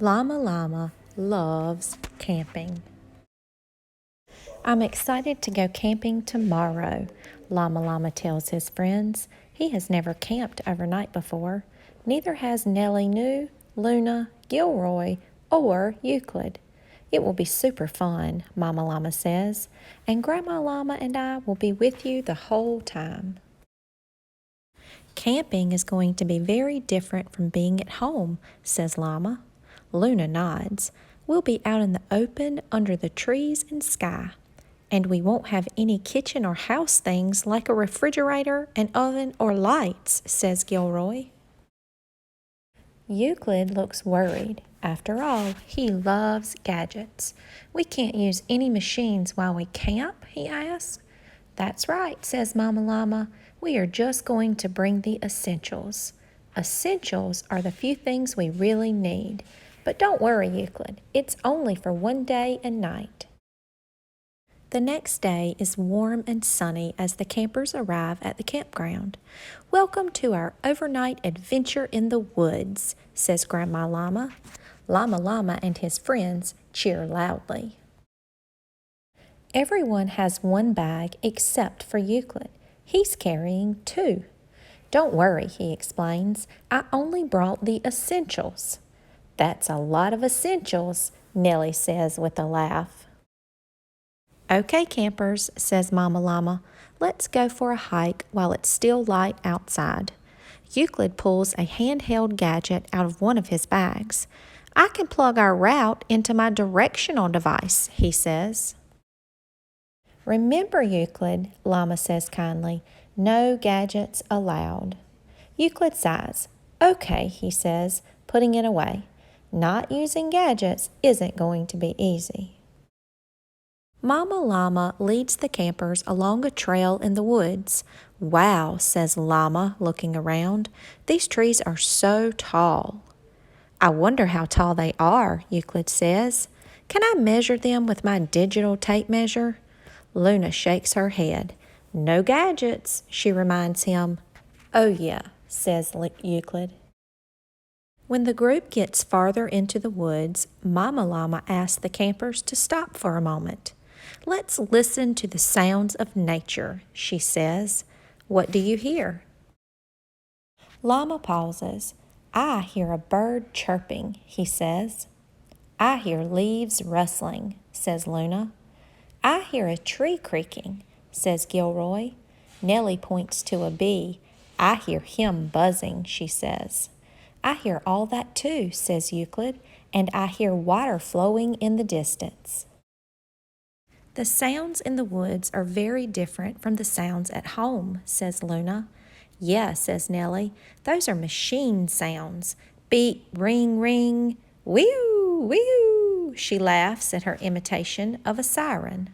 Llama loves camping. I'm excited to go camping tomorrow, Llama tells his friends. He has never camped overnight before. Neither has Nellie New, Luna, Gilroy, or Euclid. It will be super fun, Mama Llama says, and Grandma Llama and I will be with you the whole time. Camping is going to be very different from being at home, says Llama. Luna nods. We'll be out in the open under the trees and sky. And we won't have any kitchen or house things like a refrigerator, an oven, or lights, says Gilroy. Euclid looks worried. After all, he loves gadgets. We can't use any machines while we camp, he asks. That's right, says Mama Llama. We are just going to bring the essentials. Essentials are the few things we really need. But don't worry, Euclid. It's only for one day and night. The next day is warm and sunny as the campers arrive at the campground. Welcome to our overnight adventure in the woods, says Grandma Llama. Llama and his friends cheer loudly. Everyone has one bag except for Euclid. He's carrying two. Don't worry, he explains. I only brought the essentials. That's a lot of essentials, Nellie says with a laugh. Okay, campers, says Mama Llama, let's go for a hike while it's still light outside. Euclid pulls a handheld gadget out of one of his bags. I can plug our route into my directional device, he says. Remember, Euclid, Llama says kindly, no gadgets allowed. Euclid sighs. Okay, he says, putting it away. Not using gadgets isn't going to be easy. Mama Llama leads the campers along a trail in the woods. Wow, says Llama, looking around. These trees are so tall. I wonder how tall they are, Euclid says. Can I measure them with my digital tape measure? Luna shakes her head. No gadgets, she reminds him. Oh yeah, says Euclid. When the group gets farther into the woods, Mama Llama asks the campers to stop for a moment. Let's listen to the sounds of nature, she says. What do you hear? Llama pauses. I hear a bird chirping, he says. I hear leaves rustling, says Luna. I hear a tree creaking, says Gilroy. Nellie points to a bee. I hear him buzzing, she says. I hear all that too, says Euclid, and I hear water flowing in the distance. The sounds in the woods are very different from the sounds at home, says Luna. Yeah, says Nellie, those are machine sounds. Beep, ring, ring, wee-oo, wee-oo. She laughs at her imitation of a siren.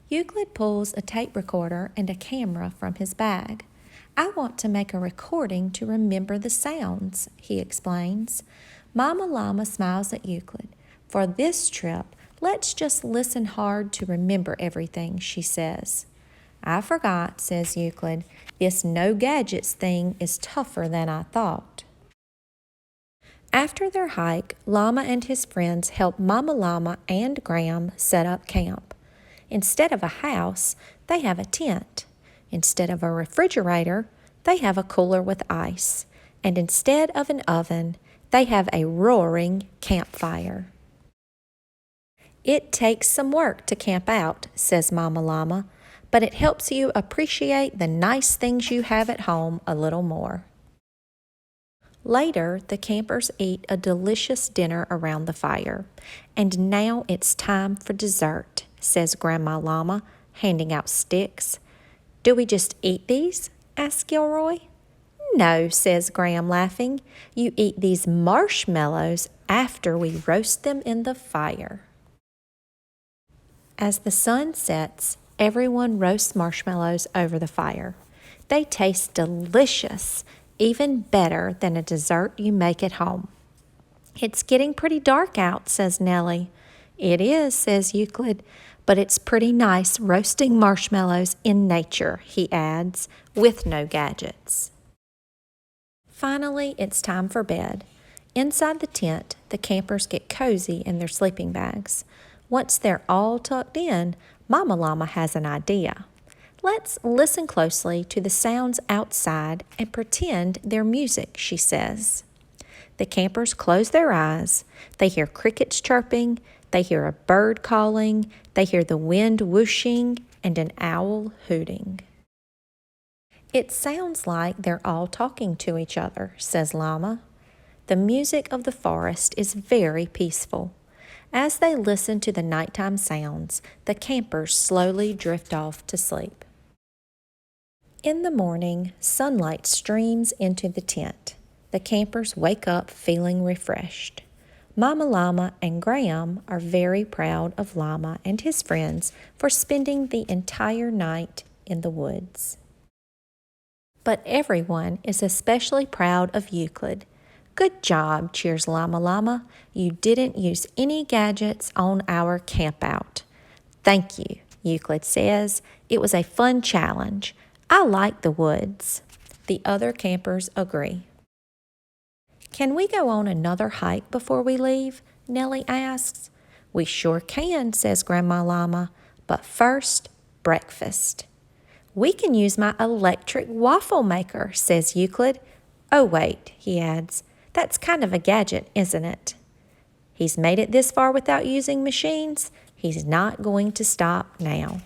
Euclid pulls a tape recorder and a camera from his bag. I want to make a recording to remember the sounds, he explains. Mama Llama smiles at Euclid. For this trip, let's just listen hard to remember everything, she says. I forgot, says Euclid. This no gadgets thing is tougher than I thought. After their hike, Llama and his friends help Mama Llama and Graham set up camp. Instead of a house, they have a tent. Instead of a refrigerator, they have a cooler with ice. And instead of an oven, they have a roaring campfire. It takes some work to camp out, says Mama Llama, but it helps you appreciate the nice things you have at home a little more. Later, the campers eat a delicious dinner around the fire. And now it's time for dessert, says Grandma Llama, handing out sticks. Do we just eat these? asks Gilroy. No, says Graham, laughing. You eat these marshmallows after we roast them in the fire. As the sun sets, everyone roasts marshmallows over the fire. They taste delicious, even better than a dessert you make at home. It's getting pretty dark out, says Nellie. It is, says Euclid, but it's pretty nice roasting marshmallows in nature, he adds, with no gadgets. Finally, it's time for bed. Inside the tent, The campers get cozy in their sleeping bags. Once they're all tucked in, Mama Llama has an idea. Let's listen closely to the sounds outside and pretend they're music, she says. The campers close their eyes. They hear crickets chirping, they hear a bird calling, they hear the wind whooshing, and an owl hooting. It sounds like they're all talking to each other, says Llama. The music of the forest is very peaceful. As they listen to the nighttime sounds, the campers slowly drift off to sleep. In the morning, sunlight streams into the tent. The campers wake up feeling refreshed. Mama Llama and Graham are very proud of Llama and his friends for spending the entire night in the woods. But everyone is especially proud of Euclid. Good job, cheers Llama Llama. You didn't use any gadgets on our campout. Thank you, Euclid says. It was a fun challenge. I like the woods. The other campers agree. Can we go on another hike before we leave? Nellie asks. We sure can, says Grandma Llama. But first, breakfast. We can use my electric waffle maker, says Euclid. Oh, wait, he adds. That's kind of a gadget, isn't it? He's made it this far without using machines. He's not going to stop now.